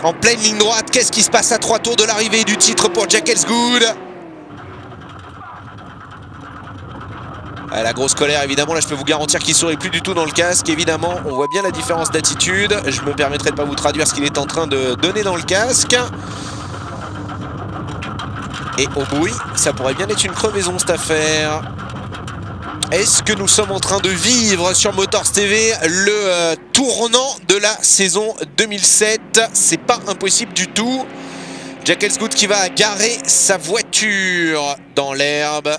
En pleine ligne droite, qu'est-ce qui se passe à 3 tours de l'arrivée du titre pour Jack Elsgood? La grosse colère, évidemment, là je peux vous garantir qu'il ne sourit plus du tout dans le casque. Évidemment, on voit bien la différence d'attitude. Je me permettrai de ne pas vous traduire ce qu'il est en train de donner dans le casque. Et au bruit, ça pourrait bien être une crevaison cette affaire. Est-ce que nous sommes en train de vivre sur Motors TV le tournant de la saison 2007? C'est pas impossible du tout. Jack Elsgood qui va garer sa voiture dans l'herbe.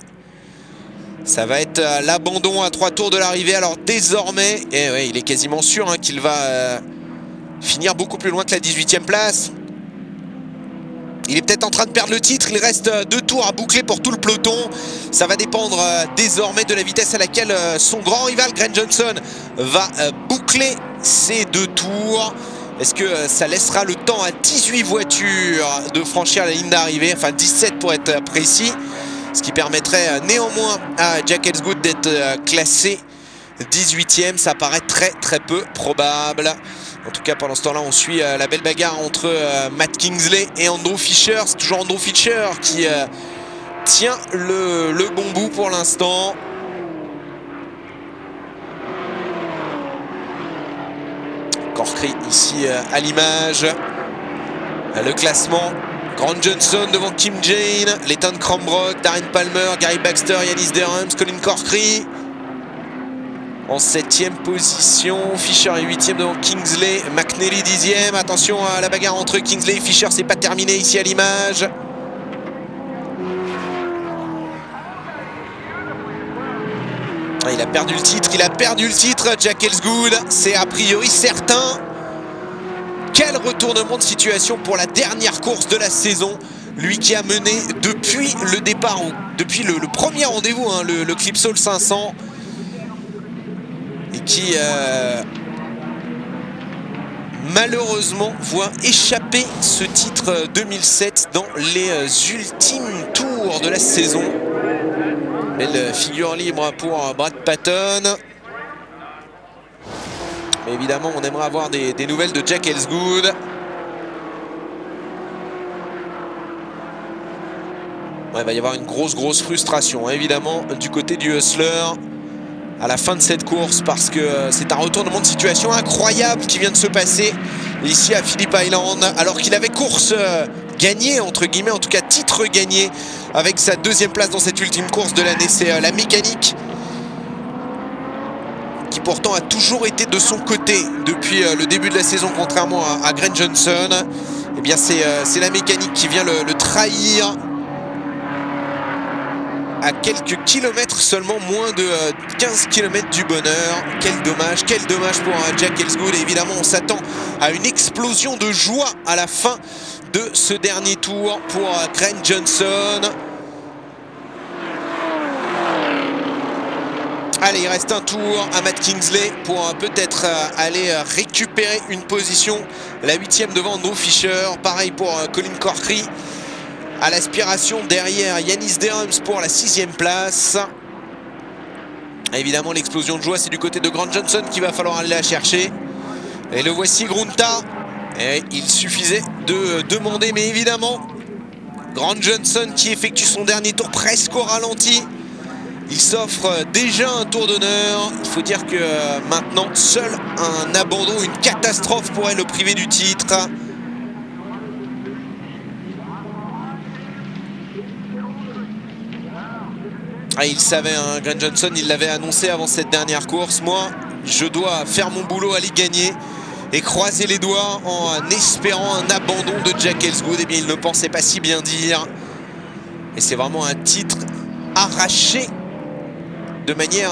Ça va être l'abandon à 3 tours de l'arrivée. Alors désormais, ouais, il est quasiment sûr hein, qu'il va finir beaucoup plus loin que la 18e place. Il est peut-être en train de perdre le titre. Il reste 2 tours à boucler pour tout le peloton. Ça va dépendre désormais de la vitesse à laquelle son grand rival Grant Johnson va boucler ces 2 tours. Est-ce que ça laissera le temps à 18 voitures de franchir la ligne d'arrivée? Enfin 17 pour être précis. Ce qui permettrait néanmoins à Jack Elsgood d'être classé 18e. Ça paraît très peu probable. En tout cas, pendant ce temps-là, on suit la belle bagarre entre Matt Kingsley et Andrew Fisher. C'est toujours Andrew Fisher qui tient le bon bout pour l'instant. Corkery ici à l'image. Le classement. Grant Johnson devant Kim Jane, Leighton Cranbrook, Darren Palmer, Gary Baxter, Yannis Derhams, Colin Corkery. En 7e position, Fisher est 8e devant Kingsley, McNally 10e. Attention à la bagarre entre Kingsley et Fisher, c'est pas terminé ici à l'image. Il a perdu le titre, Jack Elsgood, c'est a priori certain. Quel retournement de situation pour la dernière course de la saison. Lui qui a mené depuis le départ, depuis le premier rendez-vous, hein, le Clipsal 500. Et qui malheureusement voit échapper ce titre 2007 dans les ultimes tours de la saison. Belle figure libre pour Brad Patton. Mais évidemment, on aimerait avoir des nouvelles de Jack Elsgood. Ouais, il va y avoir une grosse frustration, hein, évidemment, du côté du Hustler à la fin de cette course, parce que c'est un retournement de situation incroyable qui vient de se passer ici à Phillip Island, alors qu'il avait course gagnée, entre guillemets, en tout cas titre gagné, avec sa 2e place dans cette ultime course de l'année. C'est la mécanique qui pourtant a toujours été de son côté depuis le début de la saison, contrairement à Grant Johnson. Eh bien c'est la mécanique qui vient le trahir à quelques kilomètres seulement, moins de 15 km du bonheur. Quel dommage pour Jack Elsgood. Et évidemment on s'attend à une explosion de joie à la fin de ce dernier tour pour Grant Johnson. Allez, il reste un tour à Matt Kingsley pour peut-être aller récupérer une position. La 8e devant Andrew Fisher. Pareil pour Colin Corkery. À l'aspiration derrière Yannis Derhams pour la 6e place. Évidemment, l'explosion de joie, c'est du côté de Grant Johnson qu'il va falloir aller la chercher. Et le voici, Grunta. Et il suffisait de demander, mais évidemment, Grant Johnson qui effectue son dernier tour presque au ralenti. Il s'offre déjà un tour d'honneur. Il faut dire que maintenant, seul un abandon, une catastrophe pourrait le priver du titre. Ah, il savait, hein, Grant Johnson, il l'avait annoncé avant cette dernière course. Moi, je dois faire mon boulot, aller gagner et croiser les doigts en espérant un abandon de Jack Elsgood. Eh bien, il ne pensait pas si bien dire. Et c'est vraiment un titre arraché de manière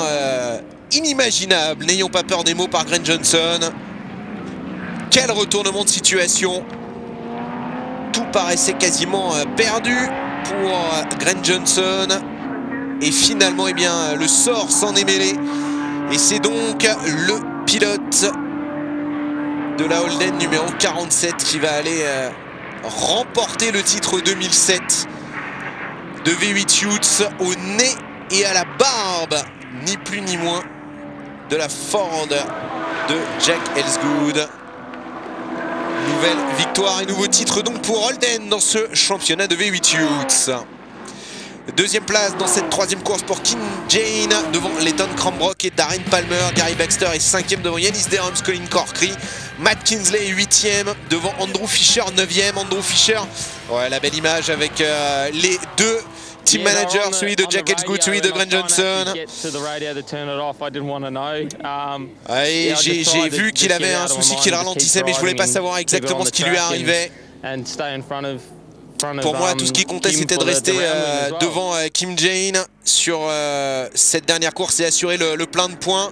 inimaginable. N'ayons pas peur des mots par Grant Johnson. Quel retournement de situation. Tout paraissait quasiment perdu pour Grant Johnson. Et finalement, eh bien, le sort s'en est mêlé. Et c'est donc le pilote de la Holden numéro 47 qui va aller remporter le titre 2007 de V8 Utes au nez et à la barbe, ni plus ni moins, de la Ford de Jack Elsgood. Nouvelle victoire et nouveau titre donc pour Holden dans ce championnat de V8 Youths. Deuxième place dans cette troisième course pour Kim Jane devant Leighton Cranbrook et Darren Palmer. Gary Baxter est 5e devant Yanis Derhams, Colin Corkery. Matt Kinsley est 8e devant Andrew Fisher 9e. Andrew Fisher, ouais, la belle image avec les deux team managers, celui de Jack Elsgood, celui de Grant Johnson. Ouais, j'ai vu qu'il avait un souci qu'il ralentissait, mais je voulais pas savoir exactement ce qui lui arrivait. Pour moi, tout ce qui comptait, c'était de rester devant Kim Jane sur cette dernière course et assurer le plein de points.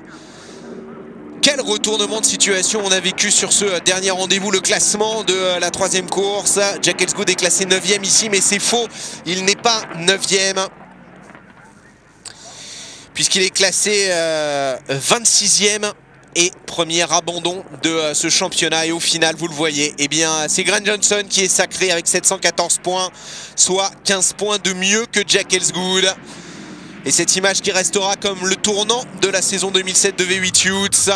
Quel retournement de situation on a vécu sur ce dernier rendez-vous, le classement de la troisième course. Jack Elsgood est classé 9e ici, mais c'est faux, il n'est pas 9e. Puisqu'il est classé 26e. Et premier abandon de ce championnat, et au final vous le voyez, eh bien c'est Grant Johnson qui est sacré avec 714 points, soit 15 points de mieux que Jack Elsgood. Et cette image qui restera comme le tournant de la saison 2007 de V8 Youths.